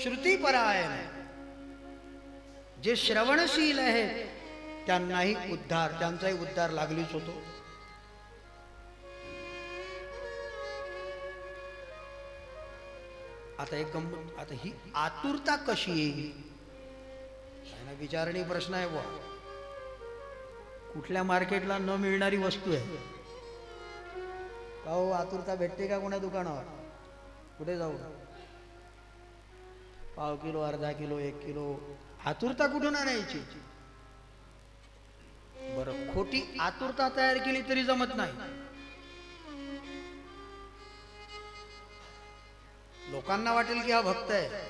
श्रुतीपरायण, जे श्रवणशील आहेत त्यांनाही उद्धार, त्यांचाही उद्धार लागलीच होतो. आता एक गंमत, आता ही आतुरता कशी येईल विचारणी प्रश्न आहे. बुवा कुठल्या मार्केटला न मिळणारी वस्तू आहे का हो? आतुरता भेटते का कोणा दुकानावर? कुठे जाऊ, पाव किलो, अर्धा किलो, 1 किलो, आतुरता कुठून आणायची? बरं, खोटी आतुरता तयार केली तरी जमत नाही. लोकांना वाटेल की हा भक्त आहे.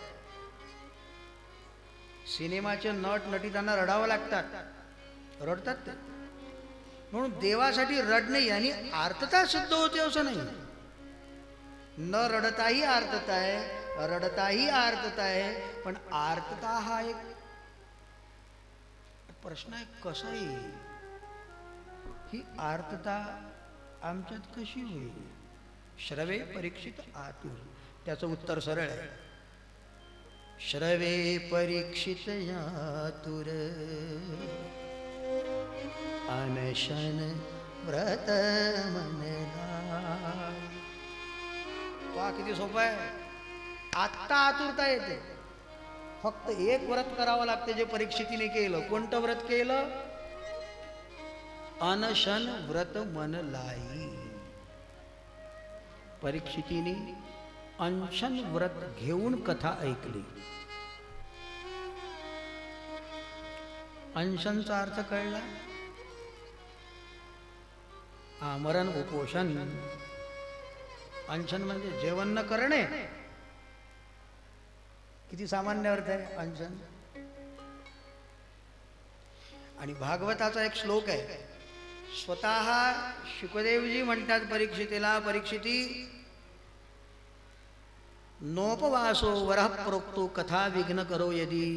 सिनेमाचे नट नटी त्यांना रडावं लागतात, रडतात ते. म्हणून देवासाठी रडणे यानी आर्तता सिद्ध होते असं नाही. न रडताही आर्तता आहे, रडताही आर्तता आहे. पण आर्तता हा एक प्रश्न आहे, कसा येईल ही आर्तता आमच्यात कशी होईल? श्रवे परीक्षित आतुर. त्याचं उत्तर सरळ आहे. श्रवे परीक्षित आतुर, अनशन व्रत मनला. वा किती सोपं आहे. आत्ता आतुरता येते. फक्त एक व्रत करावं लागते जे परीक्षितीने केलं. कोणतं व्रत केलं? अनशन व्रत मन लाई. परीक्षितीने अनशन व्रत घेऊन कथा ऐकली. अनशनचा अर्थ कळला? आमरण उपोषण. अनशन म्हणजे जेवण न करणे. किती सामान्य अर्थ आहे अनशन. आणि भागवताचा एक श्लोक आहे. स्वतः शुकदेवजी म्हणतात परीक्षितीला, परीक्षिती नोपवासो वरः प्रोक्तो कथा विघ्न करो यदी.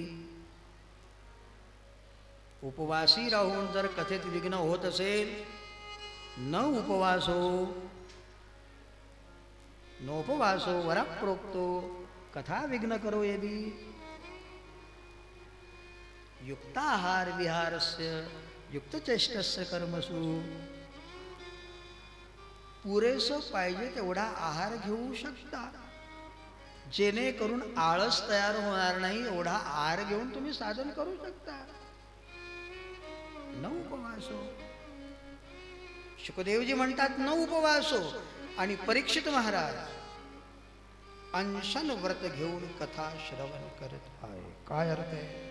उपवासी राहून जर कथेत विघ्न होत असेल, न उपवासो नोपवासो वरः प्रोक्तो कथा विघ्न करो यदी. युक्ताहार विहारस्य युक्तचेष्टस्य कर्मसु. पुरेसं पाहिजे तेवढा आहार घेऊ शकता, जेणेकरून आळस तयार होणार नाही एवढा आहार घेऊन तुम्ही साधन करू शकता. न उपवासो. शुकदेवजी म्हणतात न उपवासो. आणि परीक्षित महाराज अनशन व्रत घेऊन कथा श्रवण करत आहे. काय अर्थ आहे?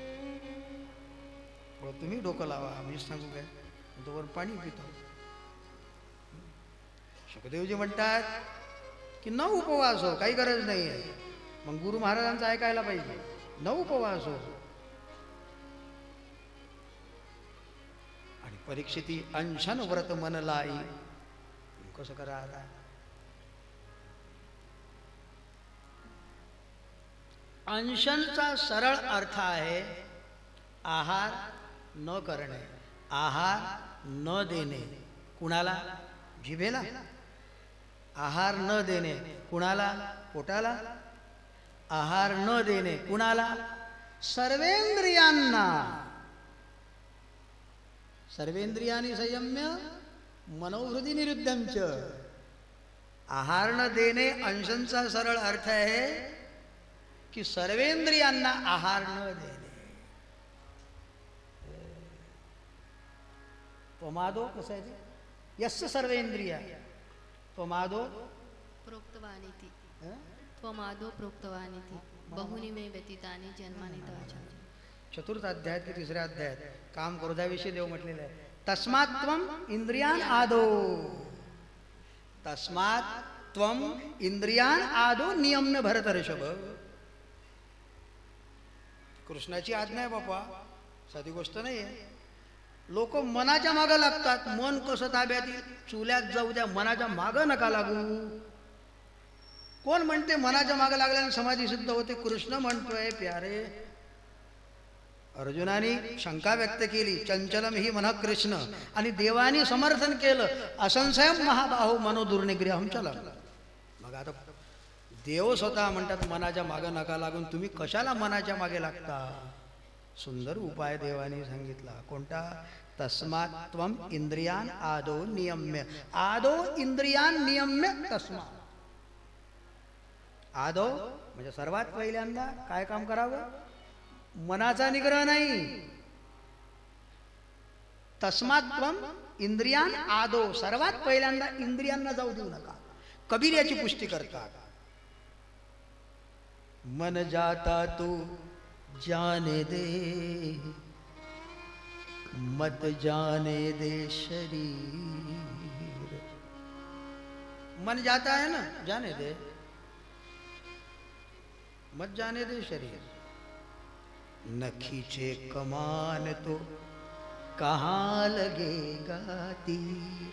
तुम्ही डोकं लावा, मी सांगू काय? तोवर पाणी पितो. शुकदेवजी म्हणतात की न उपवास हो, काही गरज नाही आहे. मग गुरु महाराजांचं ऐकायला पाहिजे. न उपवास हो. आणि परीक्षिती अंशन व्रत मन लाई. कसं करा आता? अंशनचा सरळ अर्थ आहे आहार न करणे, आहार न देणे. कुणाला? जिभेला. आहार न देणे कुणाला? पोटाला. आहार न देणे कुणाला? सर्वेंद्रियांना. सर्वेंद्रियानी संयम्य मनोहृदी निरुद्धंच. आहार न देणे अंशनचा सरळ अर्थ आहे की सर्वेंद्रियांना आहार न देणे. त्वमादो कसं आहे ते? यस्य सर्वेंद्रिया त्वमादो प्रोक्तवानिति. त्वमादो प्रोक्तवानिति बहुनी मे व्यतीतानि जन्मानि तव. चतुर्थ अध्यायात की तिसऱ्या अध्यायात काम क्रोधाविषयी देव म्हटलेलं आहे. तस्मात् त्वम इंद्रियान आदो. तस्मात् त्वम इंद्रियान आदो नियम्य भरत ऋषभ. कृष्णाची आज्ञा आहे बापा, साधी गोष्ट नाही आहे. लोक मनाच्या मागं लागतात. मन कसं ताब्यात येईल? चुल्यात जाऊ द्या, मनाच्या मागं नका लागू. कोण म्हणते मनाच्या मागं लागल्याने समाधी सिद्ध होते? कृष्ण म्हणतोय प्यारे. अर्जुनाने शंका व्यक्त केली, चंचलम ही मन कृष्ण, आणि देवानी समर्थन केलं, असंशयम महाबाहो मनो दुर्निग्रहम चलम. मग आता देव स्वतः म्हणतात मनाच्या मागे नका लागून, तुम्ही कशाला मनाच्या मागे लागता? सुंदर उपाय देवाने सांगितला. कोणता? तस्मात् त्वम इंद्रियान आदो नियम्य. आदो इंद्रियान नियम्य तस्मात्. आदो म्हणजे सर्वात पहिल्यांदा काय काम करावं? मनाचा निग्रह नाही. तस्मात् त्वम इंद्रियान आदो, सर्वात पहिल्यांदा इंद्रियांना जाऊ देऊ नका. कबीर याची पुष्टी करतात. मन जाता तू जाने दे, मत जाने दे शरीर. मन जाता है ना, जाने दे, मत जाने दे शरीर. न खींचे कमान तो कहाँ लगेगा तीर.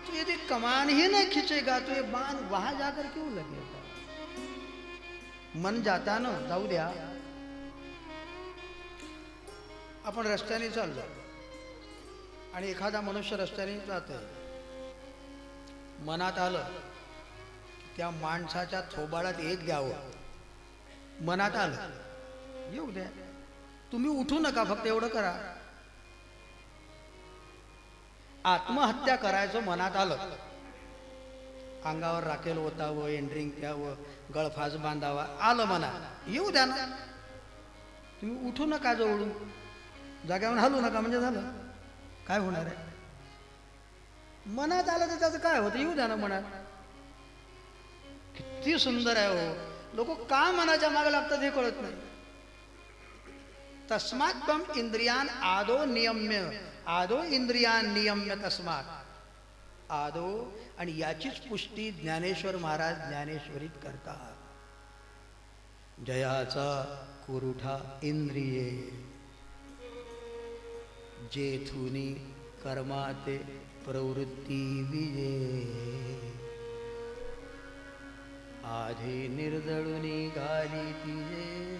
तो यदि कमान ही नहीं खींचेगा तो ये बाण वहां जाकर क्यों लगेगा? मन जाता ना, जाऊ द्या. आपण रस्त्याने चाललो आणि एखादा मनुष्य रस्त्याने जातोय, मनात आलं त्या माणसाच्या थोबाडात एक द्यावं. मनात आलं, येऊ द्या, तुम्ही उठू नका, फक्त एवढं करा. आत्महत्या करायचं मनात आलं, अंगावर राखेल ओतावं, एंड्रिंग द्यावं, गळफास बांधावा, आलं मनात, येऊ द्या ना. तुम्ही उठू नका, जवळून जाग्यावर हलू नका, म्हणजे झालं. काय होणार आहे? मनात आलं तर त्याचं काय होतं? येऊ द्या ना मनात. किती सुंदर आहे हो. लोक का मनाच्या मागे लागतात हे कळत नाही. तस्मात् त्वम इंद्रियान आदो नियम्य. आदो इंद्रियान नियम्य तस्मात् आदो. आणि याचीच पुष्टी ज्ञानेश्वर महाराज ज्ञानेश्वरीत करतात. जयाचा कुरुठा इंद्रिये, जेथुनी कर्माते प्रवृत्ती विजे. आधी निर्दळुनी घाली तिजे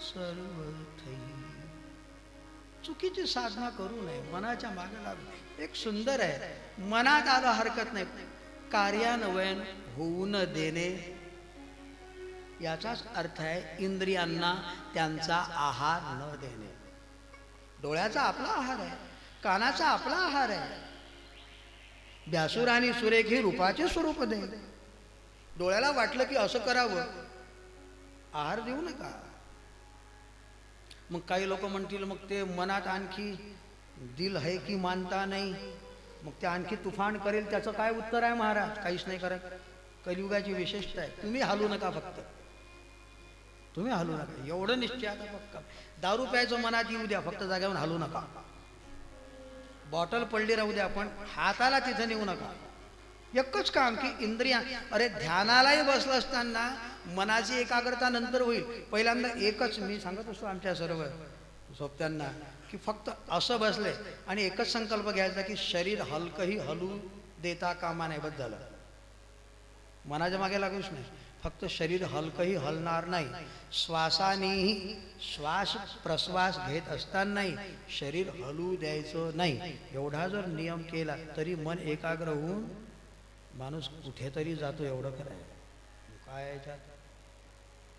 सर्व थई. चुकीची साधना करू नये, मनाच्या मागे लागू. एक सुंदर आहे, मनात आलं हरकत नाही, कार्यान्वयन होऊ न देणे. याचाच अर्थ आहे इंद्रियांना त्यांचा आहार न देणे. डोळ्याचा आपला आहार आहे, कानाचा आपला आहार आहे. व्यासूर आणि सुरेख हे रूपाचे स्वरूप दे. डोळ्याला वाटलं की असं करावं, आहार देऊ नका. मग काही लोक म्हणतील मग ते मनात आणखी दिल है की मानता नाही, मग ते आणखी तुफान करेल. त्याचं काय उत्तर आहे महाराज? काहीच नाही करत. कलियुगाची विशेषता आहे, तुम्ही हालू नका, फक्त तुम्ही हालू नका, एवढं निश्चय. आता फक्त दारू प्यायचं मनात येऊ द्या, फक्त जाग्यावर हालू नका. बॉटल पडली राहू द्या, पण हाताला तिथे नेऊ नका. एकच काम की इंद्रिया. अरे ध्यानालाही बसलं असताना मनाची एकाग्रता नंतर होईल. पहिल्यांदा एकच, मी सांगत असतो आमच्या सर्व सोबत्यांना, की फक्त असं बसले आणि एकच संकल्प घ्यायचा की शरीर हलकंही हलू देता कामा नाही. बस झालं. मनाच्या मागे लागूच नाही, फक्त शरीर हलकंही हलणार नाही. श्वासानेही श्वास प्रश्वास घेत असतानाही शरीर हलू द्यायचं नाही. एवढा जर नियम केला तरी मन एकाग्र होऊन माणूस कुठेतरी जातो. एवढं करायचं काय याच्यात?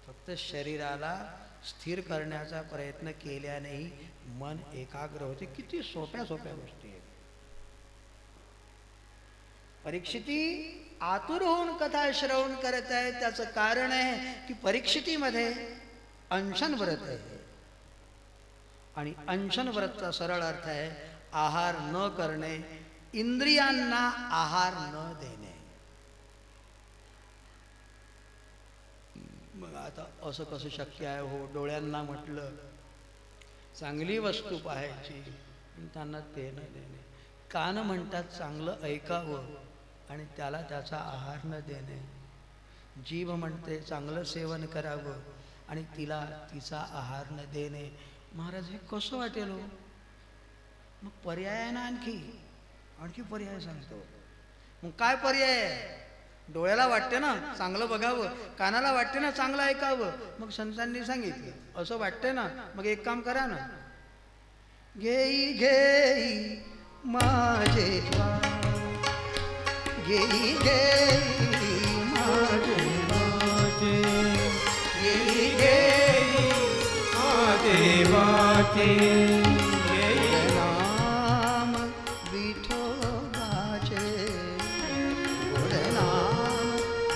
फक्त शरीराला स्थिर करण्याचा प्रयत्न केल्यानेही मन एकाग्र होते. किती सोप्या सोप्या गोष्टी आहेत. परीक्षिती आतुर होऊन कथा श्रवण करत आहे. त्याचं कारण आहे की परीक्षितीमध्ये अनशन व्रत आहे. आणि अनशन व्रतचा सरळ अर्थ आहे आहार न करणे, इंद्रियांना आहार न देणे. मग आता असं कसं शक्य आहे हो? डोळ्यांना म्हटलं चांगली वस्तू पाहायची, त्यांना ते न देणे. कान म्हणतात चांगलं ऐकावं आणि त्याला त्याचा आहार न देणे. जीभ म्हणते चांगलं सेवन करावं आणि तिला तिचा आहार न देणे. महाराज हे कसं वाटेल हो? मग पर्याय आहे ना, आणखी पर्याय सांगतो. मग काय पर्याय? डोळ्याला वाटते ना चांगलं बघावं, कानाला वाटते ना चांगलं ऐकावं. मग संतांनी सांगितलं असं वाटते ना, मग एक काम करा ना. घेई घेई माझे घेई घेई देवाचे गेली गेली महादेवाचे नाम विठोबाचे गोड नाम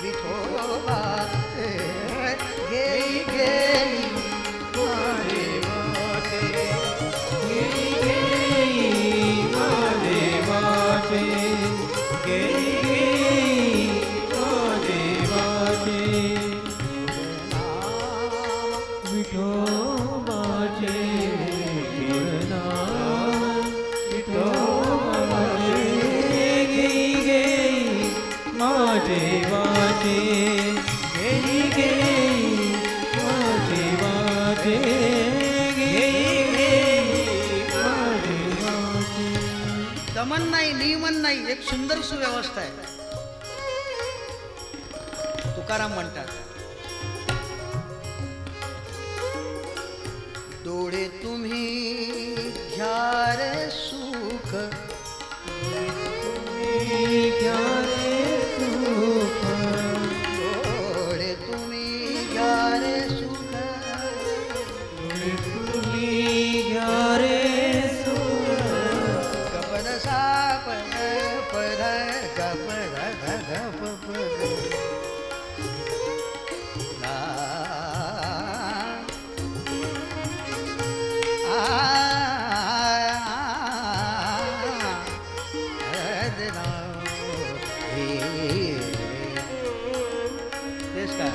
विठोबाचे गेली गेली महादेवाचे गेली गेली महादेवाचे गेली गेली महादेवाचे विठोबाचे नाम विठोबाचे गेली गेली महादेवाचे गेली गेली महादेवाचे गेली गेली महादेवाचे दमन नाही नियमन नाही, एक सुंदर सुव्यवस्था आहे. तुकाराम म्हणतात, डोळे तुम्ही घ्या रे सुख, घ्या रे सुख डोळे तुम्ही घ्या रे सुख, तुम्ही घ्या रे सुख कपड साप पद कपड गप पद ला तेच का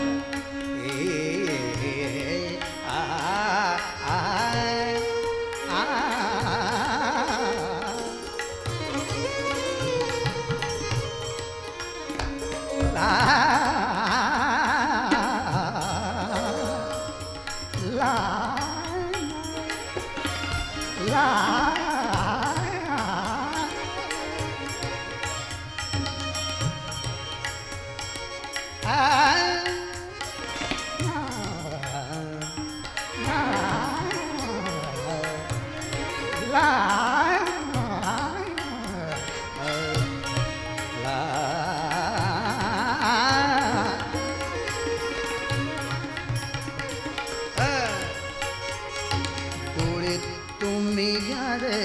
डोळे तुम्ही घ्या रे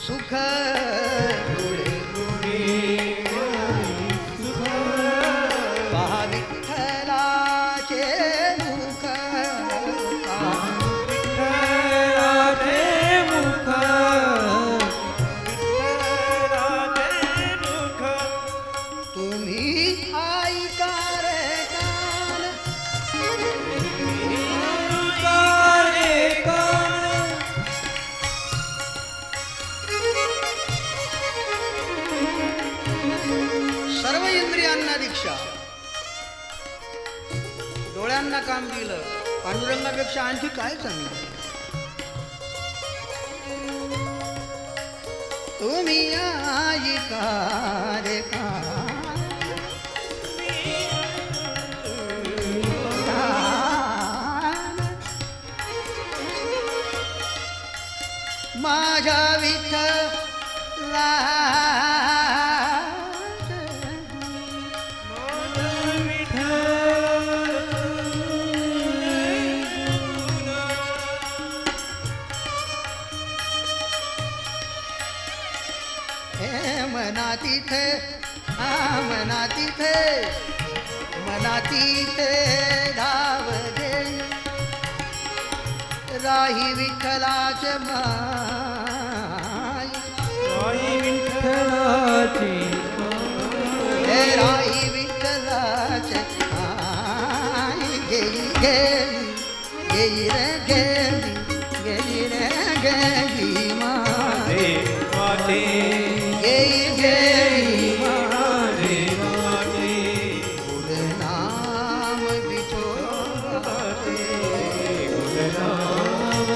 सुख, डोळे पहा विठ्ठलाचे मुख, विठ्ठलाचे मुख विठ्ठलाचे मुख तुम्ही ऐका रे कान, रे कान सर्व इंद्रियांना दीक्षा, डोळ्यांना काम दिलं, पांडुरंगापेक्षा आणखी काय चांगलं. तुम्ही ऐका रे कान, माझ्या विठ्ठला मना तिथे मना तिथे मना तिथे धाव दे राही विठ्ठलाचे माय, राही विठ्ठलाची हे राही विठ्ठलाचे माय, गेली गेली गेली रे गेली गेली रे गेली माय, देवाचे गेली गेली महादेवाचे गुड नाम विठोबाचे, गुड नाम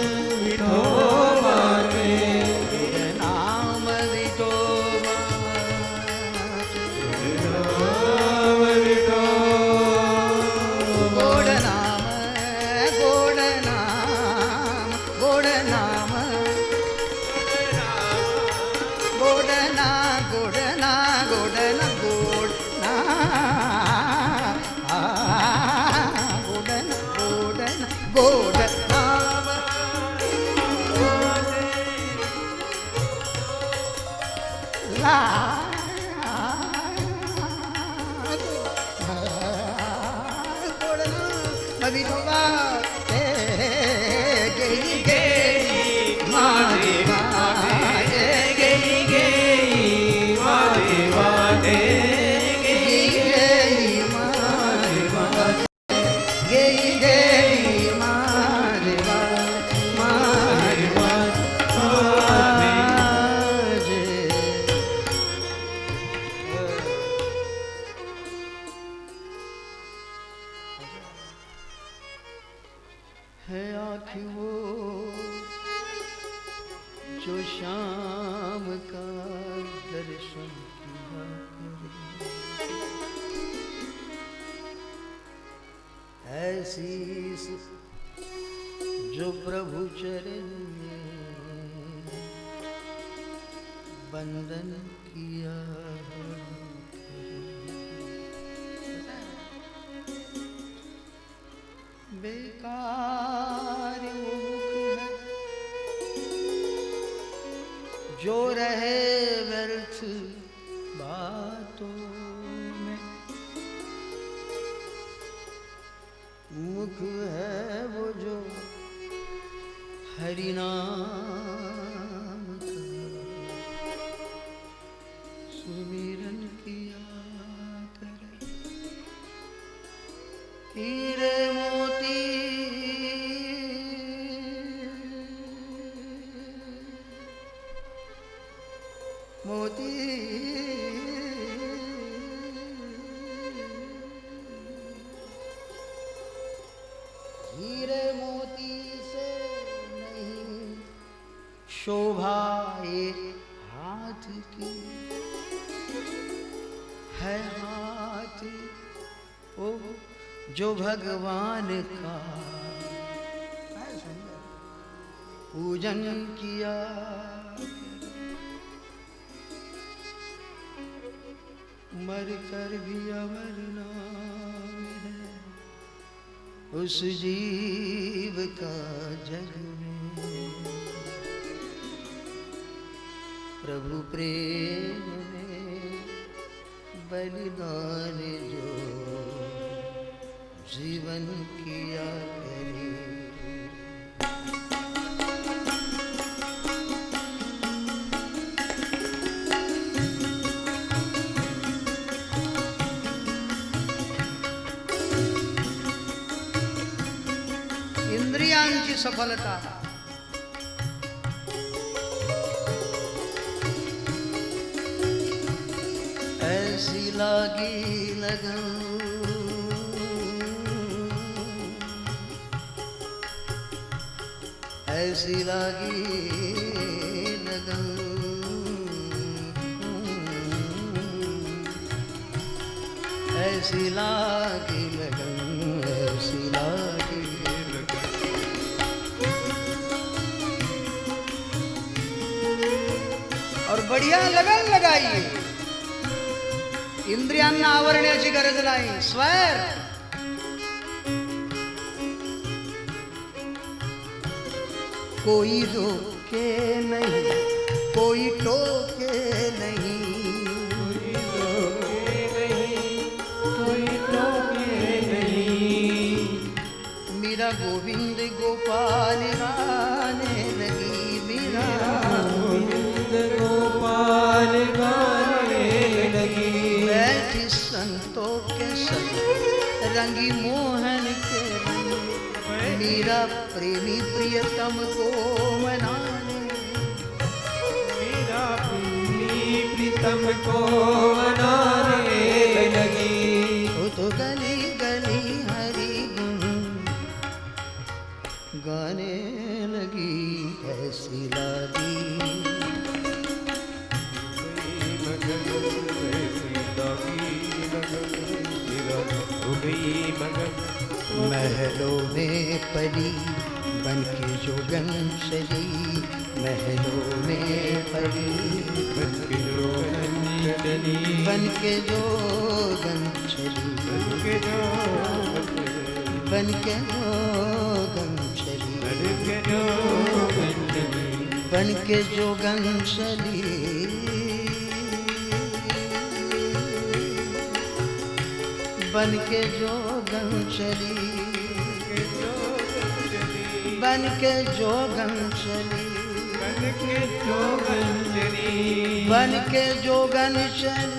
विठोबाचे गुड नाम विठोबाचे, गुड नाम विठोबाचे गोड नाम गोड नाम गोड नाम गोड नाम ला गोड नाम विठोबा गेली गेली माझी गेई गेई महादेवा दे है आँखी वो जो शाम का दर्शन किया करे, ऐसी जो प्रभु चरण में बंदन किया बेकार वो मुख है जो रहे व्यर्थ बातों में, मुख है वो जो हरि नाम का सुमिरन किया करे। हीरे मोती मोती हीरे मोती से नहीं शोभा ये हाथ की है, हाथ ओ जो भगवान का पूजन किया, मर कर भी अमर नाम है उस जीव का जग में। प्रभु प्रेम में बलिदान जो जीवन किया करे। इंद्रियांची सफलता ऐसी लागी लगन, ऐसी लागी लगन, ऐसी लागी लगन, ऐसी लागी लगन। और बढ़िया लगन लगाइए, इंद्रियांना आवरण्याची गरज नाही। स्वर कोई रोके नहीं, कोई टोके नहीं, कोई रोके नहीं, कोई टोके नहीं। मेरा गोविंद गोपाल गाने लगी, मेरा गोविंद गोपाल गाने लगी। बैठी संतों के संग रंगी मोहन के रंग, मेरा प्रेमी प्रियतम को मनाने, मेरा प्रेमी प्रीतम को मनाने लगी। वो तो गली गली हरि गुण गाने लगी, ऐसी लागी महलों में पड़ी बन के जोगन चली, महलों में पड़ी बन के जोगन चली, बन के जोगन चली, बन के जोगन बन के जोगन बन के जोगंशली बन के जोगंशली बन के जोगंशली बन के जोगंशली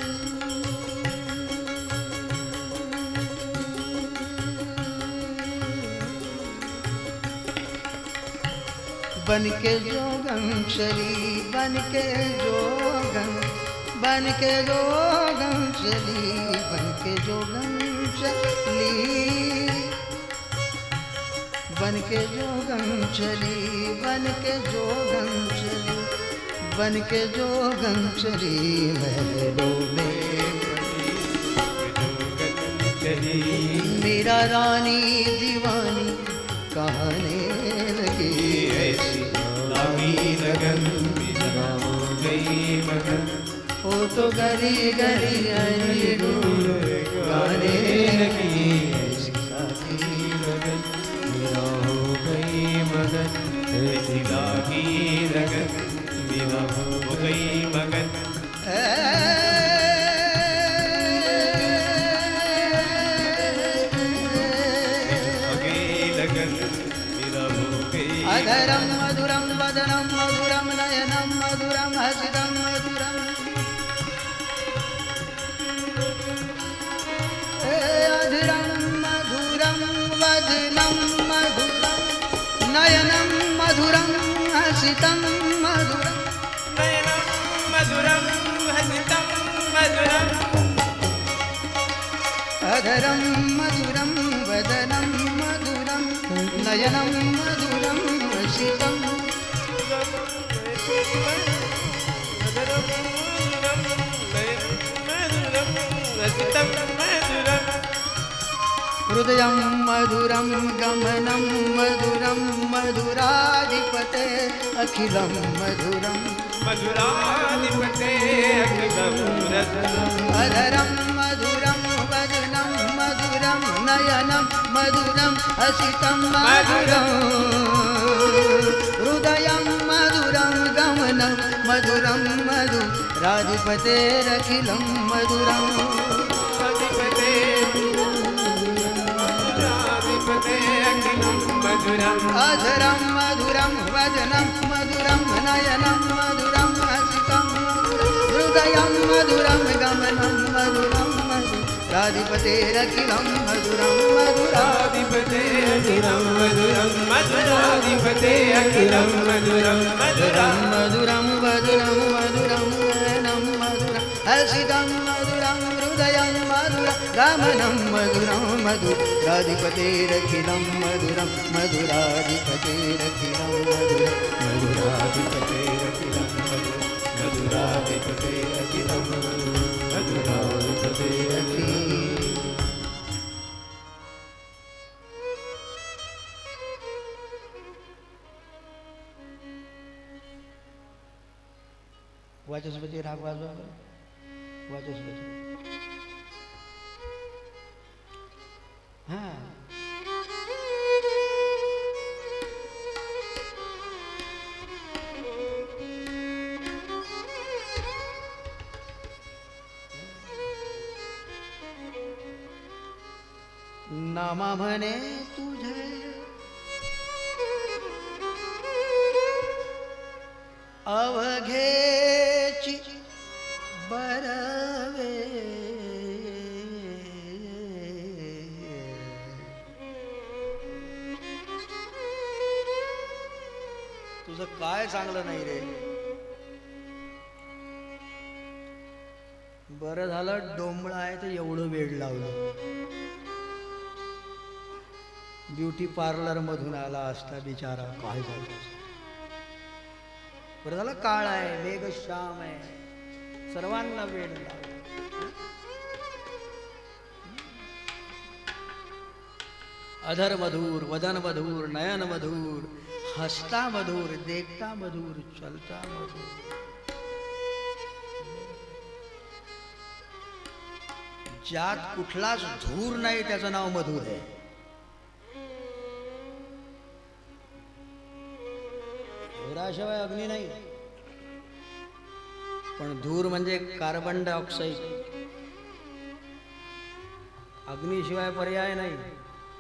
बन के जोगंशली बन के जोगं बन के जोगंशली बन के जोगंशली बन के जोगंशली बन के जोगंशली बन के जोगंशली महलों में मेरा रानी दीवानी कहने लगी ऐसी लागी लगन हो गई मगन वो तो गली गली गली दूर गाने लगी ऐसी लागी लगन मेरा हो गई मगन ऐसी लागी लगन मेरा हो गई मगन अधरं मधुरं वदनं मधुरं नयनं मधुरं हसितं मधुरं अधरं मधुरं वदनं मधुरं नयनं मधुरं हसितं मधुरं नयनं मधुरं हसितं मधुरम् अधरं मधुरं वदनं मधुरं नयनं मधुरं हसितं हृदयं मधुरं गमनं मधुरं मधुराधिपते अखिलं मधुरं मधुराधिपते अखिलं रत्नम् अधरं मधुरं वदनं मधुरं नयनं मधुरं हसितं मधुरं हृदयं मधुरं गमनं मधुरं मधुराधिपतेरखिलं मधुरम् अधिपते मधुराधिपते अखिलं मधुरम् अधरं मधुरं वदनं मधुरं नयनं मधुरं हसितं हृदयं मधुरं गमनं मधुरं मधुराधिपतेरखिलं मधुरं मधुराधिपते अखिलं मधुरं मधुराधिपते अखिलं मधुरं मधुरं मधुरं वदनं मधुरं नयनं मधुरं हसितं मधुरं हृदयं मधुरं गमनं मधुरं मधुराधिपतेरखिलं मधुरं मधुराधिपतेरखिलं मधुरं मधुराधिपतेरखिलं मधुराधिपतेरखिलं मधुराधिपतेरखिलं वाचस्पती राग वाजवा वाचस्पती हा नामा म्हणे तुझे अवघेची बरवे तुझं काय चांगलं नाही रे. बरं झालं डोंबळा आहे तर एवढं वेळ लावलं. ब्युटी पार्लर मधून आला असता बिचारा काय झालं. बरं झालं काळ आहे वेग श्याम आहे सर्वांना वेळ लावला. अधर मधुर वदन मधुर नयन मधुर हसता मधुर देखता मधुर चलता मधुर. ज्यात कुठलाच धूर नाही त्याचं नाव मधुर आहे. धुराशिवाय अग्नी नाही. पण धूर म्हणजे कार्बन डायऑक्साईड. अग्नीशिवाय पर्याय नाही.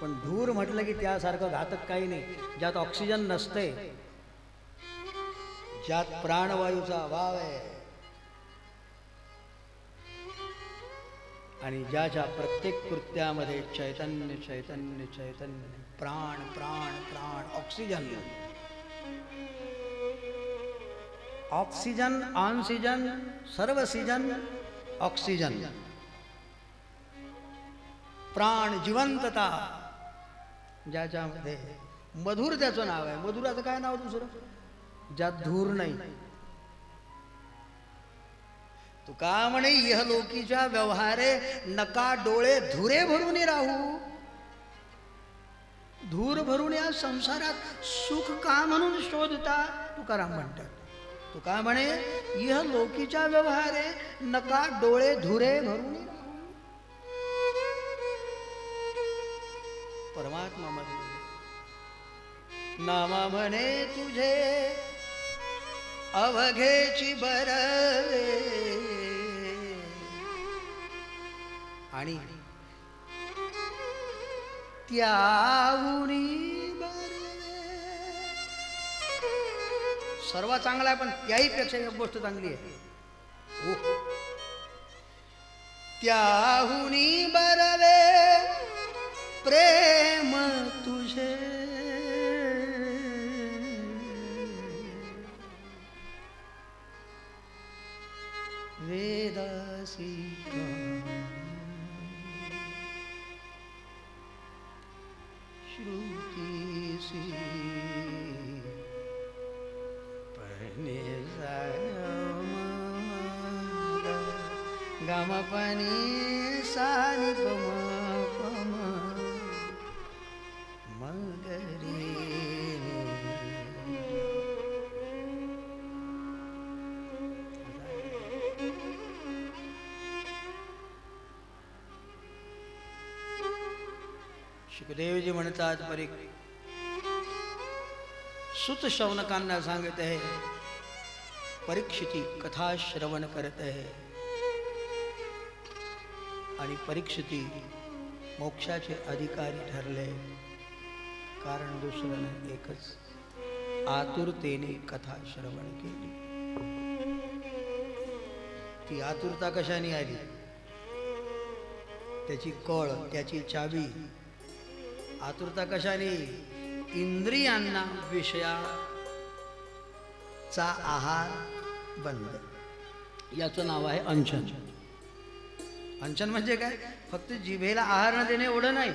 पण धूर म्हटलं की त्यासारखं घातक काही नाही. ज्यात ऑक्सिजन नसते, ज्यात प्राणवायूचा अभाव आहे आणि ज्याच्या प्रत्येक कृत्यामध्ये चैतन्य चैतन्य चैतन्य, प्राण प्राण प्राण, ऑक्सिजन ऑक्सिजन, ऑक्सिजन, सर्व सीजन ऑक्सिजन, प्राण जिवंतता, ज्याच्यामध्ये मधुर त्याचं नाव आहे. मधुराचं काय नाव दुसरं? ज्यात धूर नाही. तुका म्हणे इहलोकीच्या व्यवहारे नका डोळे धुरे भरून राहू. धूर भरून या संसारात सुख का म्हणून शोधता, तुकाराम म्हणतात. तुका म्हणे इहलोकीच्या व्यवहारे नका डोळे धुरे भरून राहू. परमात्मा मध्ये नाम म्हणे तुझे अवघेची बरवे आणि त्याहुनी बरवे. सर्व चांगला आहे पण त्याही पेक्षा एक गोष्ट चांगली आहे. त्याहुनी बरवे प्रेम तुझे वेदासी श्रुतीसी पने गमपनी सानी पम मगरी. शुकदेवजी म्हणतात, सुत शौनकांना सांगत आहे, परीक्षिती कथा श्रवण करत आहे आणि परीक्षिती मोक्षाचे अधिकारी ठरले. कारण दुसरं नाही, एकच, आतुरतेने कथा श्रवण केली. ती आतुरता कशाने आली? त्याची कळ, त्याची चावी. आतुरता कशाने? इंद्रियांना विषयाचा आहार बंद. याचं नाव आहे अंचन. अंचन म्हणजे काय? फक्त जिभेला आहार न देणे एवढं नाही.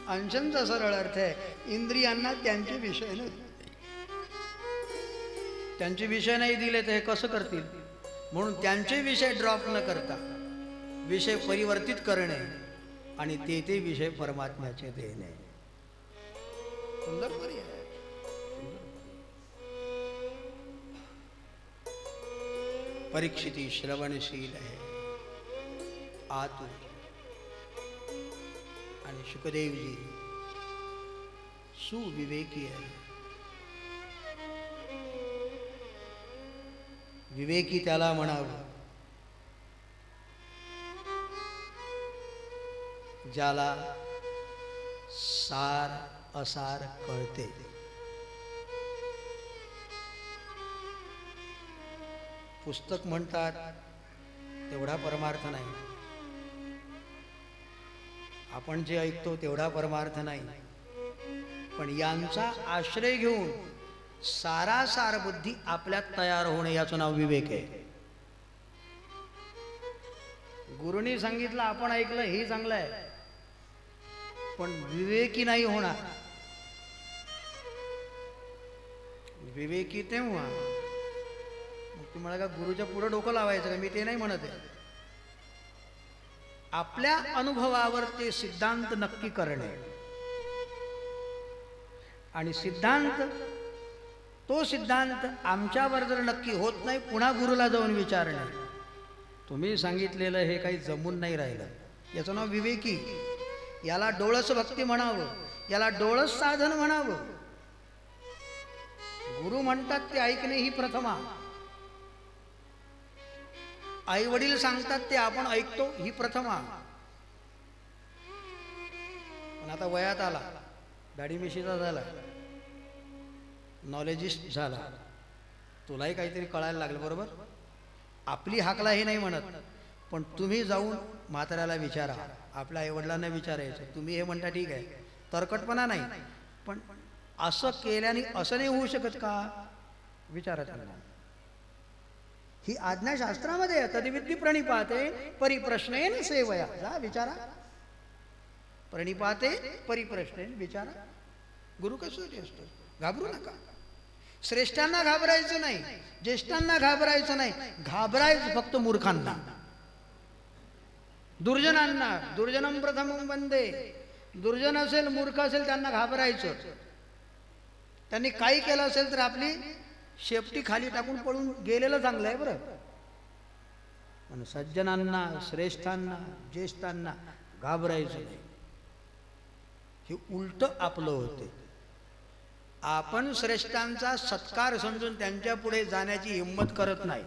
अंचनचा सरळ अर्थ आहे इंद्रियांना त्यांचे विषय नाही. त्यांचे विषय नाही दिले तर हे कसं करतील? म्हणून त्यांचे विषय ड्रॉप न करता विषय परिवर्तित करणे आणि ते विषय परमात्म्याचे देणे. सुंदर पर्याय. परीक्षिती श्रवणशील आहे, आतुर. आणि शुकदेवजी सुविवेकी आहे. विवेकी त्याला म्हणावं ज्याला सार असार कळते. पुस्तक म्हणतात तेवढा परमार्थ नाही. आपण जे ऐकतो तेवढा परमार्थ नाही. पण यांचा आश्रय घेऊन सारासार बुद्धी आपल्यात तयार होणे, याचं नाव विवेक आहे. गुरुनी सांगितलं, आपण ऐकलं, हे चांगलं आहे, पण विवेकी नाही होणार. विवेकी तेव्हा मग तुम्हाला का गुरुच्या पुढे डोकं लावायचं का? मी ते नाही म्हणत आहे. आपल्या अनुभवावर ते सिद्धांत नक्की करणे आणि तो सिद्धांत आमच्यावर जर नक्की होत नाही, पुन्हा गुरुला जाऊन विचारणे. तुम्ही सांगितलेलं हे काही जमून नाही राहिलं, याचं नाव विवेकी. याला डोळस भक्ती म्हणावं, याला डोळस साधन म्हणावं. गुरु म्हणतात ते ऐकणे ही प्रथमा, आई वडील सांगतात ते आपण ऐकतो ही प्रथमा. पण आता वयात आला, दाढी मिशीचा झाला, नॉलेजिस्ट झाला, तुलाही काहीतरी कळायला लागलं. बरोबर, आपली हाकला हे नाही म्हणत, पण तुम्ही जाऊन म्हाताऱ्याला विचारा, आपल्या आईवडिलांना विचारायचं. तुम्ही हे म्हणता ठीक आहे, तरकटपणा नाही, पण असं केल्याने असं नाही होऊ शकत का, विचारा त्यांना. ही आज्ञा शास्त्रामध्ये आहे. तद्विद्धी प्रणिपाते परिप्रश्नेन सेवया. जा विचारा, प्रणिपाते परिप्रश्नेन विचारा. गुरु कसं असतो, घाबरू नका. श्रेष्ठांना घाबरायचं नाही, ज्येष्ठांना घाबरायचं नाही, घाबरायचं फक्त मूर्खांना, दुर्जनांना. दुर्जनम प्रथमं वंदे. दुर्जन असेल, मूर्ख असेल, त्यांना घाबरायचं. त्यांनी काही केलं असेल तर आपली शेपटी खाली टाकून पळून गेलेलं चांगलं आहे. बरं, पण सज्जनांना, श्रेष्ठांना, ज्येष्ठांना घाबरायचं नाही. हे उलट आपलं होते. आपण श्रेष्ठांचा सत्कार समजून त्यांच्या पुढे जाण्याची हिंमत करत नाही,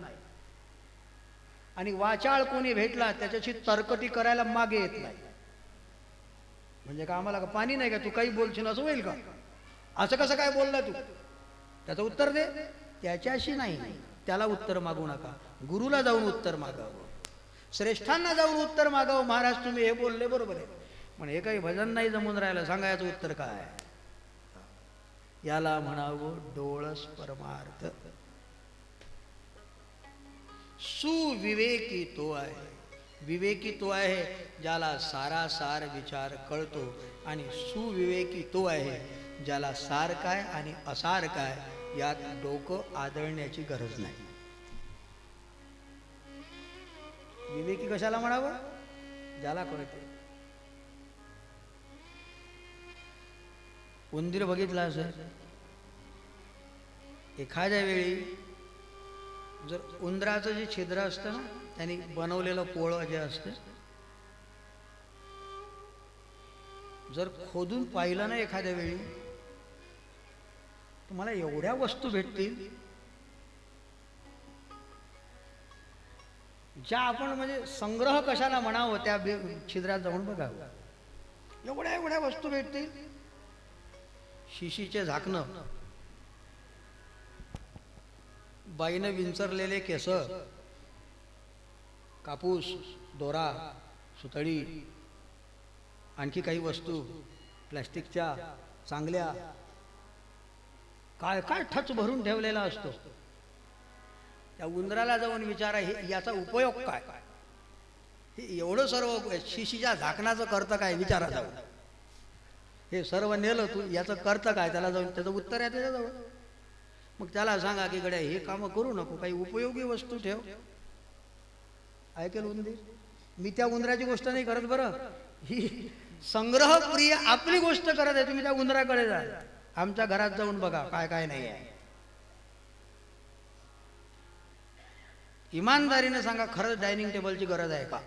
आणि वाचाळ कोणी भेटला त्याच्याशी तर्कटी करायला मागे येत नाही. म्हणजे का आम्हाला का पाणी नाही का, तू काही बोलशील असं होईल का, असं कसं काय बोलला तू, त्याचं उत्तर दे. त्याच्याशी नाही, त्याला उत्तर मागू नका. गुरुला जाऊन उत्तर मागावं, श्रेष्ठांना जाऊन उत्तर मागावं. महाराज तुम्ही हे बोलले बरोबर आहे, पण हे काही भजन नाही जमून राहिलं, सांगायचं उत्तर काय. याला म्हणावं डोळस परमार्थ. सुविवेकी तो आहे. विवेकी तो आहे ज्याला सारासार विचार कळतो, आणि सुविवेकी तो आहे ज्याला सार काय आणि असार काय यात डोकं आदळण्याची गरज नाही. विवेकी कशाला म्हणावं, ज्याला कळते. उंदीर बघितला असेल, एखाद्या वेळी जर उंदराचं जे छिद्र असतं ना, त्यांनी बनवलेलं पोळं जे असतं, जर खोदून पाहिलं ना एखाद्या वेळी, तुम्हाला एवढ्या वस्तू भेटतील ज्या आपण म्हणजे संग्रह कशाला म्हणावं, त्या छिद्रात जाऊन बघावं. एवढ्या एवढ्या वस्तू भेटतील. शिशीचे झाकणं, बाईनं विंचरलेले केस, कापूस, दोरा, सुतळी, आणखी काही वस्तू प्लॅस्टिकच्या चांगल्या, काय काय ठच भरून ठेवलेला असतो. त्या उंदराला जाऊन विचारा, हे याचा उपयोग काय, हे एवढं सर्व शिशीच्या झाकणाचं करतं काय, विचारा जाऊन. हे सर्व नेलं तू, याचं करतं काय, त्याला जाऊन त्याचं उत्तर आहे त्याच्याजवळ. मग त्याला सांगा की गड्या हे कामं करू नको, काही उपयोगी वस्तू ठेव. ऐकेल उंदीर. मी त्या उंदराची गोष्ट नाही करत बरं, ही संग्रह प्रिय आपली गोष्ट करत आहे. तुम्ही त्या उंदराकडे जा, आमच्या घरात जाऊन बघा काय काय नाही आहे. इमानदारीने सांगा, खरंच डायनिंग टेबलची गरज आहे का.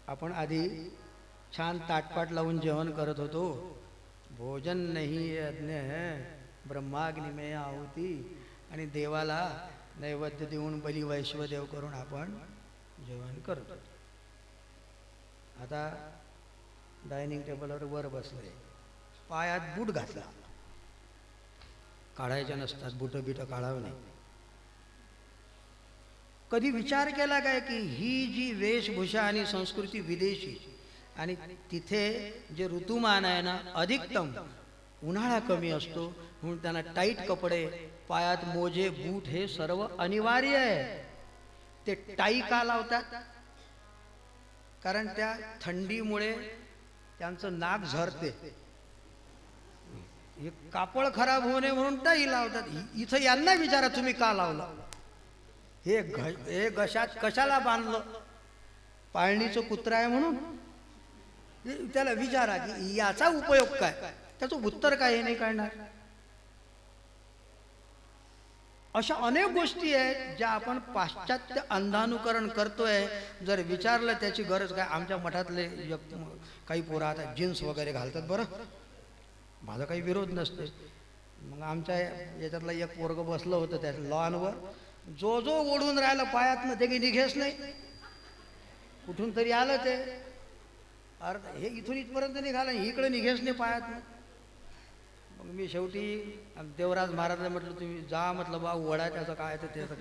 आपण आधी छान ताटपाट लावून जेवण करत होतो. भोजन नाही यज्ञ है ब्रह्माग्नी में आहुती, आणि देवाला नैवेद्य देऊन बली वैश्वदेव करून आपण जेवण करतो. आता डायनिंग टेबलवर वर बसले, पायात बूट घातला, काढायच्या नसतात बूट बीट, काढावं नाही. कधी विचार केला काय की ही जी वेशभूषा आणि संस्कृती विदेशी, आणि तिथे जे ऋतुमान आहे ना अधिकतम, उन्हाळा कमी असतो म्हणून त्यांना टाईट कपडे, पायात मोजे, बूट हे सर्व अनिवार्य आहे. ते टाई का लावतात, कारण त्या थंडीमुळे त्यांचं नाक झरते. हे कापड खराब होऊ नये म्हणून टाई लावतात. इथं यांना विचारा तुम्ही का लावलं, हे घशात कशाला बांधलं, पाळणीचं कुत्रा आहे म्हणून. त्याला विचारा की याचा उपयोग काय, त्याचं उत्तर काय हे नाही कळणार. अशा अनेक गोष्टी आहेत ज्या आपण पाश्चात्य अंधानुकरण करतोय. जर विचारलं त्याची गरज काय, आमच्या मठातले काही पोरं आता जीन्स वगैरे घालतात. बरं, माझा काही विरोध नसते. मग आमच्या याच्यातला एक पोरग बसलं होतं त्या लॉनवर, जो जो ओढून राहिलं पायातनं ते काही निघेच नाही. कुठून तरी आलं ते, अरे हे इथून इथपर्यंत निघालं, इकडे निघेच नाही पायातनं. मग मी शेवटी देवराज महाराजला म्हटलं तुम्ही जा, म्हटलं बा वडा त्याचं काय तर त्याचं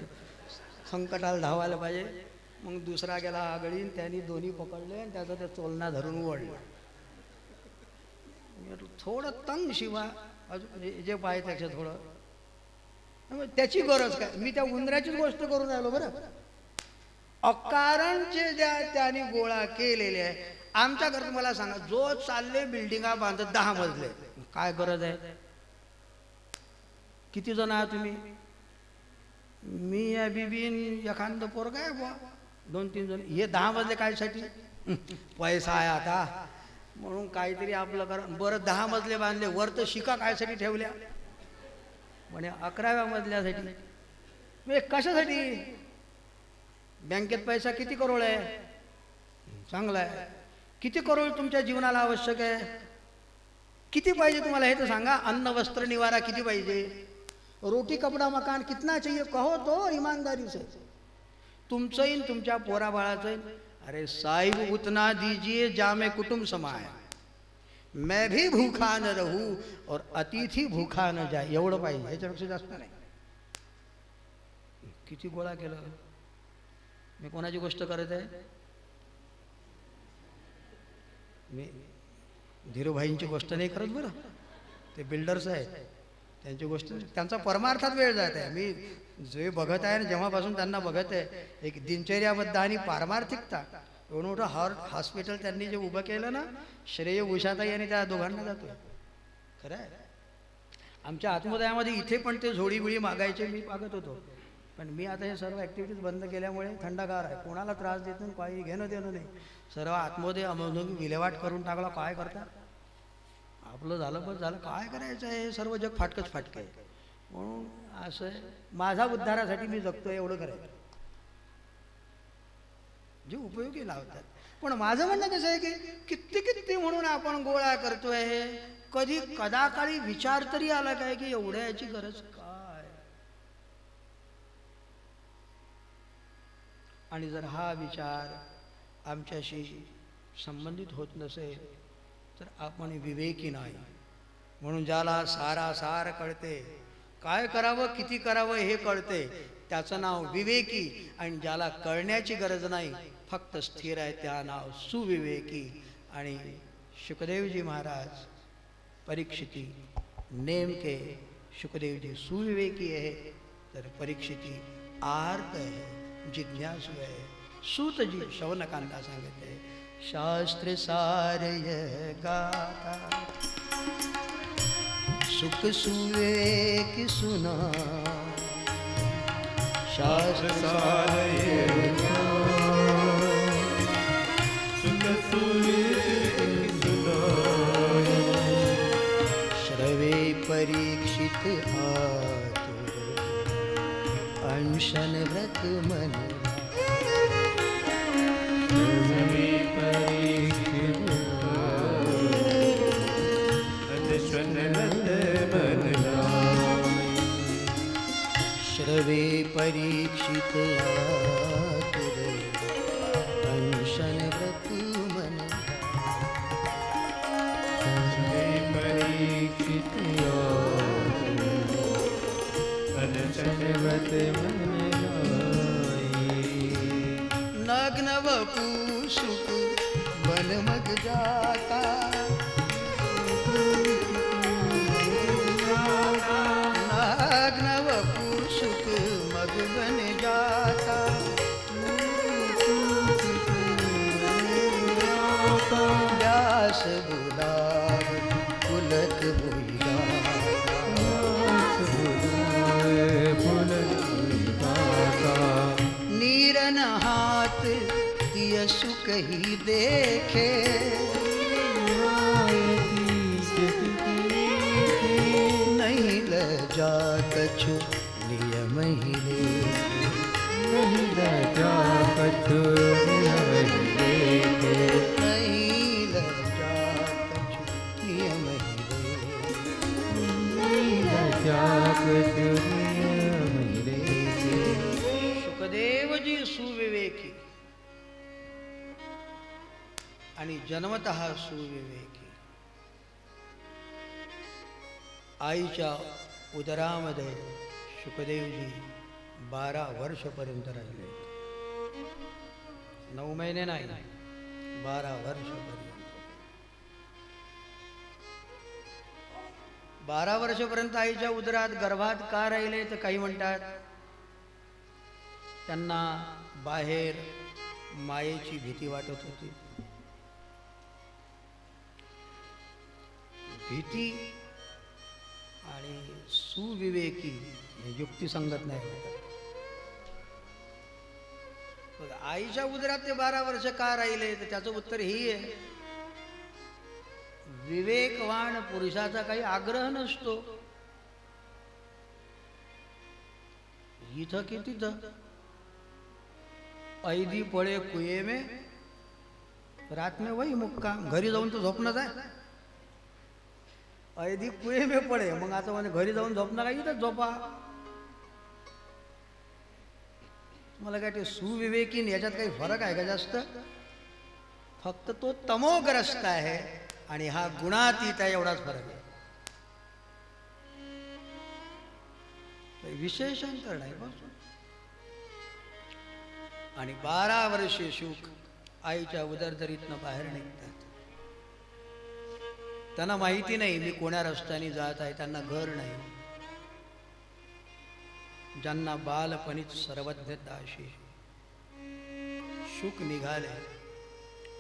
संकटाला धावायला पाहिजे. मग दुसरा गेला आगळीन, त्यांनी दोन्ही पकडले आणि त्याचा त्या चोलना धरून ओढलं. थोडं तंग शिवा अजून जे पाहिजे त्याच्या थोडं, त्याची गरज काय. मी त्या उंदराचीच गोष्ट करून राहिलो. बरं, अकारणचे ज्या त्याने गोळा केलेले आहे. आमच्या घरात मला सांगा, जो चालले बिल्डिंगा बांधत 10 मजले, काय गरज आहे. किती जण आहात तुम्ही, मी या बिबीन एखादं पोरग आहे बुवा, 2-3 जण. हे 10 मजले कायसाठी, पैसा आहे आता म्हणून काहीतरी आपलं कर. बरं 10 मजले बांधले, वर तर शिका कायसाठी ठेवल्या, म्हणे 11व्या मजल्यासाठी. म्हणजे कशासाठी. बँकेत पैसा किती करोड आहे, चांगला आहे. किती करोड तुमच्या जीवनाला आवश्यक आहे, किती पाहिजे तुम्हाला हे तर सांगा. अन्न वस्त्र निवारा किती पाहिजे, रोटी कपडा मकान कितना चाहिए, कहो तो ईमानदारी से. तुमचंही तुमच्या पोराबाळाचं. अरे साहिब उतना दीजिए जामे कुटुंब समाए, मैं भी भूखा न रहूं और अतिथी भूखा न जाए. एवढं पाहिजे, ह्याच्यापेक्षा जास्त नाही. किती गोळा केलं. मी कोणाची गोष्ट करत आहे, मी धीरूभाईंची गोष्ट नाही करत. बरं, ते बिल्डर्स आहेत, त्यांची गोष्ट, त्यांचा परमार्थात वेळ जात आहे. मी जे बघत आहे, जेव्हापासून त्यांना बघत आहे, एक दिनचर्याबद्ध आणि पारमार्थिकता. एवढं मोठं हॉस्पिटल त्यांनी जे उभं केलं ना, श्रेय उषाताई आणि त्या दोघांना जातो. खरं आहे. आमच्या आत्मोदयामध्ये इथे पण ते झोडीबिळी मागायचे, मी मागत होतो. पण मी आता हे सर्व ॲक्टिव्हिटीज बंद केल्यामुळे थंडगार आहे, कोणाला त्रास देत नाही, काही घेणं देणं नाही. सर्व आत्मोदय अमोदय विल्हेवाट करून टाकला. काय करता, आपलं झालं बस झालं, काय करायचं आहे. सर्व जग फाटकच फाटकं आहे. म्हणून असं माझा उद्धारासाठी मी जगतोय, एवढं करायचं जे उपयोगी लावतात. पण माझं म्हणणं कसं आहे की किती किती म्हणून आपण गोळा करतोय. कधी कदाकाळी विचार तरी आला काय की एवढ्या याची गरज काय. आणि जर हा विचार आमच्याशी संबंधित होत नसेल तर आपण विवेकी नाही. म्हणून ज्याला सारासार कळते, काय करावं किती करावं हे कळते, त्याचं नाव विवेकी. आणि ज्याला कळण्याची गरज नाही, फक्त स्थिर आहे, त्या नाव सुविवेकी. आणि शुकदेवजी महाराज परीक्षिती नेमके शुकदेवजी सुविवेकी आहे, तर परीक्षिती आर्त आहे, जिज्ञासू आहे. सूतजी शौनकांना सांगते, शास्त्र सारय गाता सुख सुविवेक सुना. शास्त्र सारय सुख सुविवेक सुना. श्रवे परीक्षित आतुर अनशन व्रत मन. श्रवे परीक्षित आतुर अनशन व्रत मन. श्रवे परीक्षित अनशन व्रत मन. नग्न वपु सुख बन मग जाता. नग्न वपु सुख मग बन जाता. व्यास बुलाव पुलक बुला. नीरन हाथ यशु कही देखे. नहीं लजा कछु नियम मैले नहीं लजा कछु नियम ही लेके नहीं लजा कछु नियम ही ले नहीं लजा कछु नियम ही लेके शुकदेवजी सुविवेकी आणि जन्मतः सुविवेकी. आईच्या उदरामध्ये शुकदेवजी 12 वर्षपर्यंत राहिले. 9 महिने नाही, 12 वर्षपर्यंत. 12 वर्षपर्यंत आईच्या उदरात गर्भात का राहिले तर काही म्हणतात त्यांना बाहेर मायेची भीती वाटत होती. भीती आणि सुविवेकी हे युक्तिसंगत नाही. बघा, आईच्या उदरात ते 12 वर्ष का राहिले तर त्याचं उत्तर ही आहे, विवेकवान पुरुषाचा काही आग्रह नसतो इथं की तिथं. ऐदी पळे कुये में रात में वही मुक्का. घरी जाऊन तो झोपणं आहे. ऐदी कुये में पडे मग आता म्हणजे घरी जाऊन झोपणार काय इथं झोपा. मला काय ते सुविवेकी याच्यात काही फरक आहे का जास्त? फक्त तो तमोग्रस्त आहे आणि हा गुणातीत आहे, एवढाच फरक आहे. विशेष अंतर नाही बस. आणि 12 वर्षे शुक आईच्या उदरदरीतनं बाहेर निघतात. त्यांना माहिती नाही मी कोण्या रस्त्याने जात आहे. त्यांना घर नाही. ज्यांना बालपणीच सर्वज्ञ दाशी शुक निघाले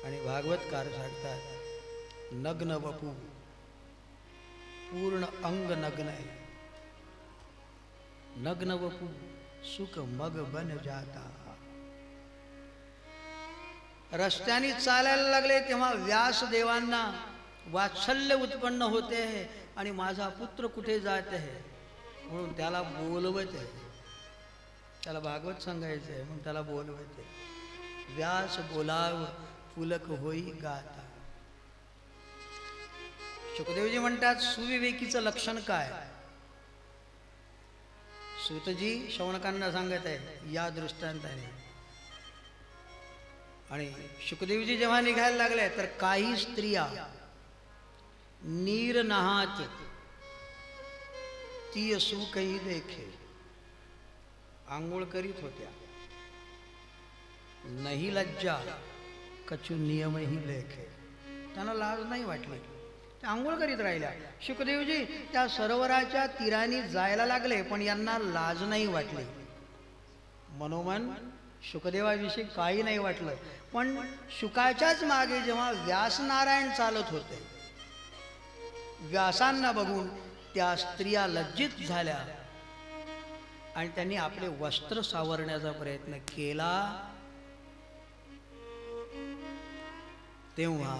आणि भागवतकार सांगतात नग्न वपू पूर्ण अंग नग्न आहे. नग्न वपू सुख मग बन जाता. रस्त्याने चालायला लागले तेव्हा व्यासदेवांना वात्सल्य उत्पन्न होते आहे आणि माझा पुत्र कुठे जात आहे म्हणून त्याला बोलवत आहे. त्याला भागवत सांगायचं आहे मग त्याला बोलवत आहे. व्यास बोलाव पुलक होई गाता. शुकदेवजी म्हणतात सुविवेकीचं लक्षण काय? सूतजी शौनकांना सांगत आहे या दृष्टांताने. आणि शुकदेवजी जेव्हा निघायला लागले तर काही स्त्रिया नीर नहात ती सुखही देखे आंघोळ करीत होत्या. नाही लज्जा कछु नियमही लेखे. त्यांना लाज नाही वाटली, त्या आंघोळ करीत राहिल्या. शुकदेवजी त्या सरोवराच्या तीराने जायला लागले पण यांना लाज नाही वाटली. मनोमन शुकदेवाविषयी काही नाही वाटलं. पण शुकाच्याच मागे जेव्हा व्यासनारायण चालत होते व्यासांना बघून त्या स्त्रिया लज्जित झाल्या आणि त्यांनी आपले वस्त्र सावरण्याचा प्रयत्न केला. तेव्हा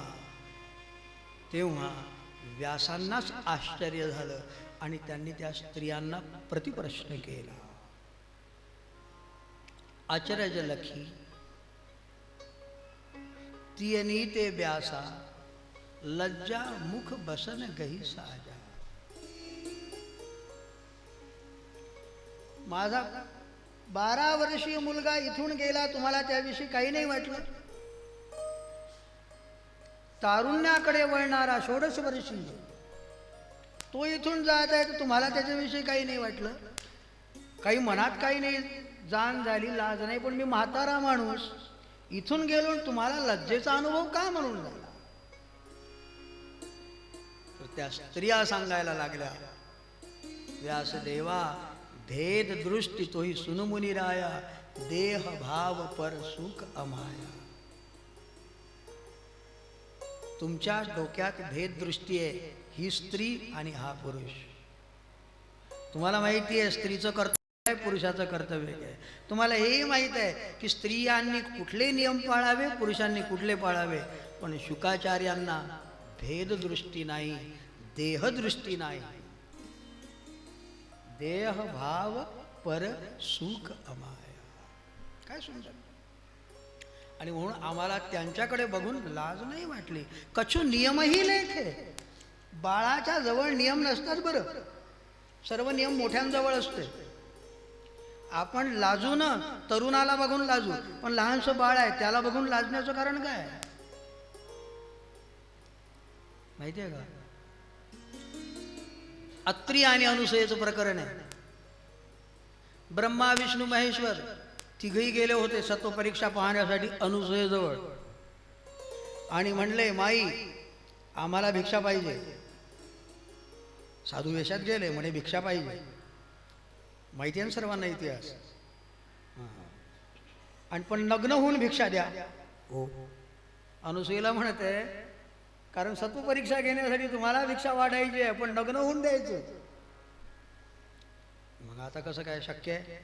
व्यासांनाच आश्चर्य झालं आणि त्यांनी त्या स्त्रियांना प्रतिप्रश्न केला. अचरज लखी तियनी ते व्यासा लज्जा मुख बसन गही साजा. माझा 12 वर्षीय मुलगा इथून गेला, तुम्हाला त्याविषयी काही नाही वाटलं? तारुण्याकडे वळणारा 16 वर्षीय तो इथून जात आहे तर तुम्हाला त्याच्याविषयी काही नाही वाटलं? काही मनात काही नाही, जाण झाली, लाज नाही, पण मी म्हातारा माणूस इथून गेलो तुम्हाला लज्जेचा अनुभव का म्हणून झाला? तर त्या स्त्रिया सांगायला लागल्या व्यासदेवा भेद दृष्टी तोही सुनमुनी राया देह भाव पर सुख अमाया. तुमच्या डोक्यात भेद दृष्टी आहे, ही स्त्री आणि हा पुरुष. तुम्हाला माहिती आहे स्त्रीचं कर्तव्य आहे, पुरुषाचं कर्तव्य आहे. तुम्हाला हेही माहित आहे की स्त्रियांनी कुठले नियम पाळावे, पुरुषांनी कुठले पाळावे. पण शुकाचार्यांना भेददृष्टी नाही, देहदृष्टी नाही. देह भाव पर सुख अमाया. काय सुंदर. आणि म्हणून आम्हाला त्यांच्याकडे बघून लाज नाही वाटली. कछु नियमही लेखे. बाळाच्या जवळ नियम नसतात बरं, सर्व नियम मोठ्यांजवळ असते. आपण लाजू ना, तरुणाला बघून लाजू, पण लहानसं बाळ आहे त्याला बघून लाजण्याचं कारण काय माहिती आहे का? अत्रि आणि अनुसूयेचं प्रकरण आहे. ब्रह्मा विष्णू महेश्वर तिघही गेले होते सत्व परीक्षा पाहण्यासाठी अनुसूयेजवळ आणि म्हणले, माई आम्हाला भिक्षा पाहिजे. साधू वेशात गेले, म्हणे भिक्षा पाहिजे. माहिती आहे ना सर्वांना इतिहास. आणि पण नग्न होऊन भिक्षा द्या. हो. अनुसूयेला म्हणते, कारण सत्व परीक्षा घेण्यासाठी तुम्हाला भिक्षा वाढायची आहे, पण नग्न होऊन द्यायचं. मग आता कसं काय शक्य आहे?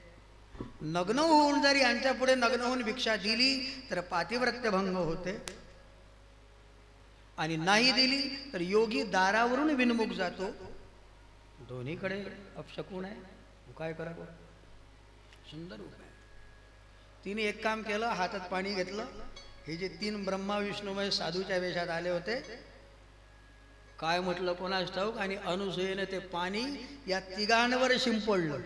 नग्न होऊन जर यांच्या पुढे नग्न होऊन भिक्षा दिली तर पातिव्रत्य भंग होते, आणि नाही दिली तर योगी दारावरून विनमुख जातो. दोन्हीकडे अपशकून आहे. काय करावं? सुंदर उपाय. तिने एक काम केलं, हातात पाणी घेतलं. हे जे 3 ब्रह्मा विष्णुमय साधूच्या वेशात आले होते, काय म्हटलं कोणास ठाऊक, आणि अनुसूयेने ते पाणी या तिघांवर शिंपडलं.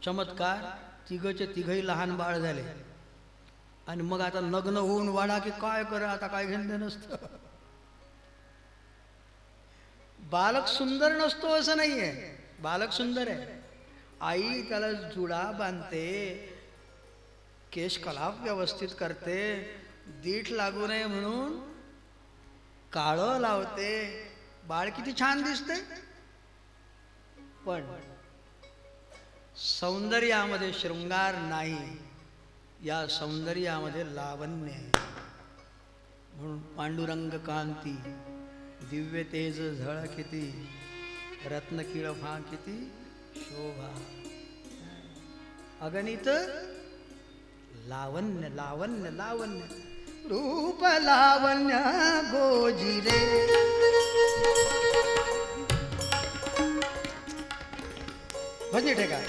चमत्कार. तिघचे तिघही लहान बाळ झाले. आणि मग आता नग्न होऊन वाढा की काय करा, आता काय घेणं नसतं. बालक सुंदर नसतो असं नाहीये, बालक सुंदर आहे. आई त्याला जुडा बांधते, केश कलाप व्यवस्थित करते, दीठ लागू नये म्हणून काळं लावते. बाळ किती छान दिसते. पण सौंदर्यामध्ये शृंगार नाही, या सौंदर्यामध्ये लावण्य आहे. म्हणून पांडुरंग कांती, दिव्य तेज झळकिती, रत्न किळफा किती शोभा, अगणित लावण्य लावण्य लावण्य, रूप लावण्य गोजिरे. भजनी ठेका.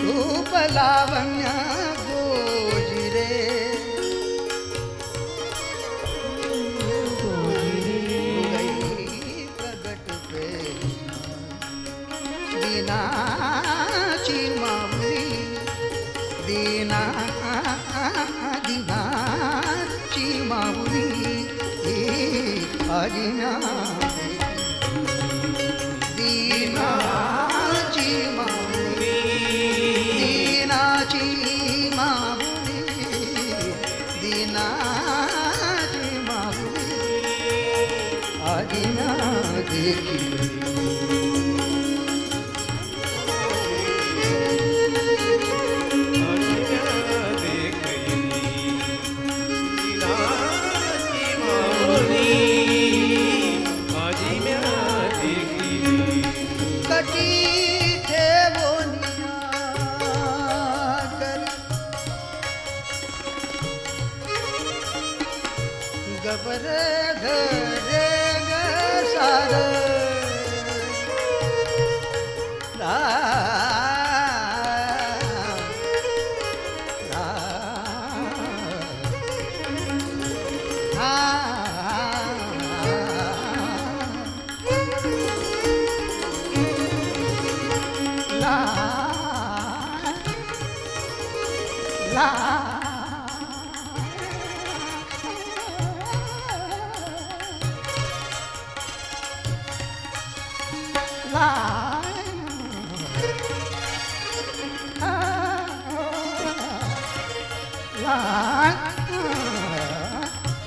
रूप लावण्य गोजिरे, प्रगट पे दीनाची माऊली, दीना दीनाची माऊली, अजिना दीनाची माऊली, दीनाची माऊली, दीनाची माऊली, अजिना देखी. गबर घरे ग सार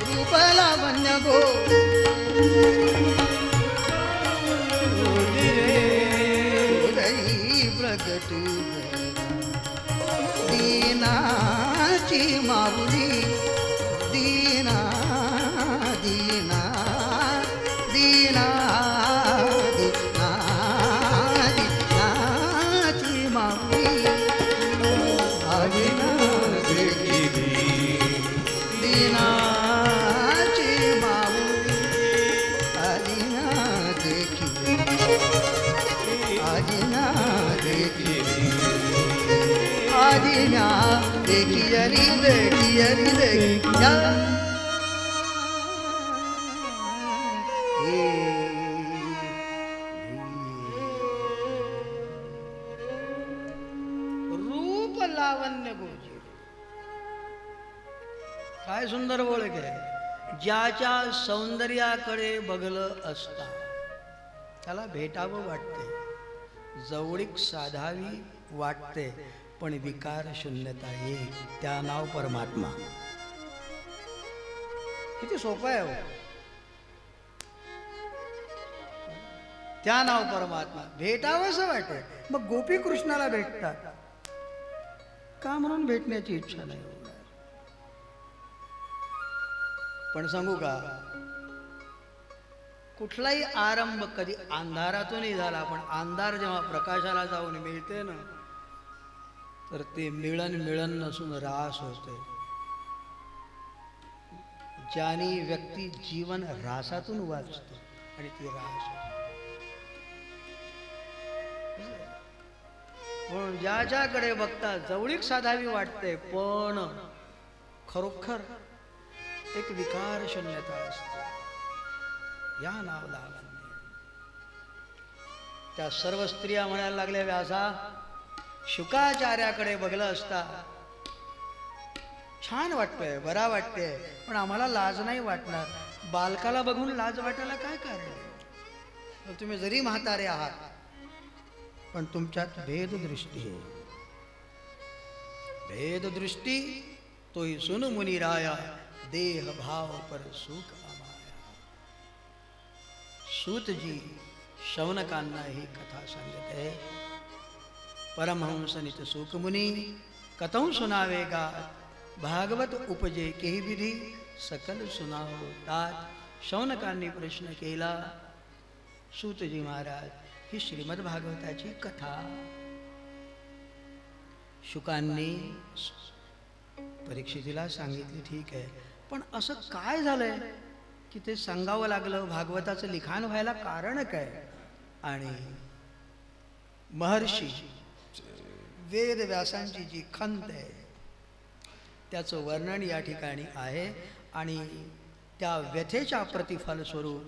रूप लावण्य गो प्रगट दीनाची माऊली, दीना दीना दीना दीना दीनाची माऊली, दीना आदिन्या देखियरी देखियरी देखिया रूप लावण्य गोजी काय सुंदर ओळख आहे. ज्याच्या सौंदर्याकडे बघलं असता त्याला भेटावं वाटते, जवळीक साधावी वाटते, पण विकार शून्यता एक, त्या नाव परमात्मा. किती सोपं आहे हो. त्या नाव परमात्मा भेटावं असं वाटत. मग गोपी कृष्णाला भेटतात का म्हणून भेटण्याची इच्छा नाही होणार. पण सांगू का, कुठलाही आरंभ कधी अंधारातूनही झाला, पण अंधार जेव्हा प्रकाशाला जाऊन मिळते ना, तर ते मिळन मिळन नसून रास होते. ज्याने व्यक्ती जीवन रासातून वाचतो आणि ती रास होते. म्हणून ज्याच्याकडे बघता जवळीक साधावी वाटते, पण खरोखर एक विकार शून्यता असते. या नाव लावण्य. त्या सर्व स्त्रिया म्हणायला लागल्या, व्यासा शुकाचार्याकडे बघलं असता छान वाटतंय, बरा वाटतंय, पण आम्हाला लाज नाही वाटणार. बालकाला बघून लाज वाटायला काय कारण आहे? तुम्ही जरी म्हातारे आहात, पण तुमच्यात भेददृष्टी आहे. भेददृष्टी तोही सुन मुनी राया, देह भाव पर सुख अमाया. सूत जी शौनकांना ही कथा सांगत आहे. परमहंस नित सुख मुनी कथं सुनावेगा, भागवत उपजे केही विधी सकल सुनावो. तात शौनकांनी प्रश्न केला, सूतजी महाराज ही श्रीमद भागवताची कथा. शुकांनी परीक्षितीला सांगितली, ठीक आहे, पण असं काय झालंय की ते सांगावं लागलं? भागवताचं लिखाण व्हायला कारण काय? आणि महर्षी वेद व्यासांची जी खंत आहे त्याचं वर्णन या ठिकाणी आहे. आणि त्या व्यथेच्या प्रतिफल स्वरूप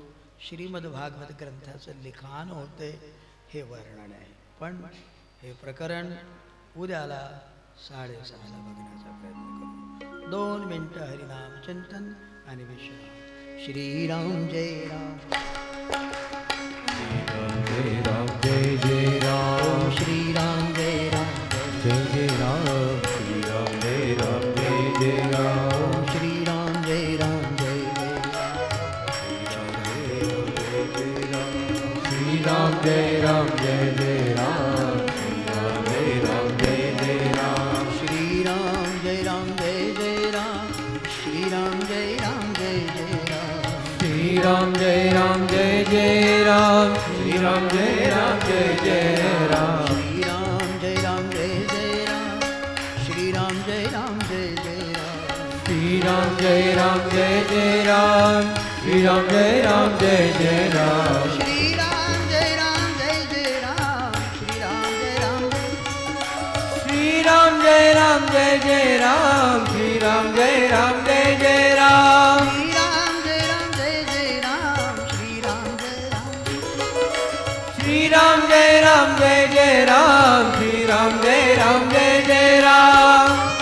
श्रीमद भागवत ग्रंथाचं लिखाण होते, हे वर्णन आहे. पण हे प्रकरण उद्याला 6:30ला बघण्याचा प्रयत्न करू. 2 मिनिटं हरिनाम चिंतन आणि विश्राम. श्रीराम जय राम. जय राम जय जय राम. श्रीराम जय राम. जय जय राम. श्रीराम जय राम जय जय राम. श्रीराम जय राम जय जय. श्रीराम जय राम जय जय राम. श्रीराम जय राम जय जय राम. श्रीराम जय राम जय जय राम. श्रीराम जय राम जय जय राम. श्रीराम जय राम जय जय राम. श्रीराम जय राम जय जय राम. श्रीराम जय राम जय जय राम. श्रीराम जय राम जय जय राम. श्रीराम जय राम जय जय राम. श्रीराम जय राम जय जय राम. श्रीराम जय राम जय जय राम. श्रीराम जय राम जय जय राम. श्रीराम जय राम जय जय राम. श्रीराम जय राम जय जय राम. श्रीराम जय राम. श्रीराम जय राम जय जय राम. श्रीराम जय राम जय जय राम. श्रीराम जय राम जय जय राम जय जय राम. श्रीराम जय राम जय जय राम. श्रीराम जय राम जय जय राम.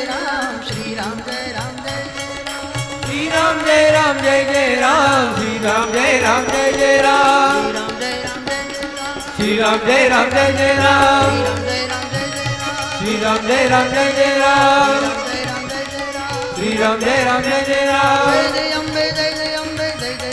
श्रीराम जय राम जय जय राम. श्रीराम जय राम जय जय राम. श्रीराम जय राम जय जय राम. श्रीराम जय राम जय जय राम. श्रीराम जय राम जय जय राम. श्रीराम जय राम जय जय राम. जय जय अम्बे जय जय अम्बे जय जय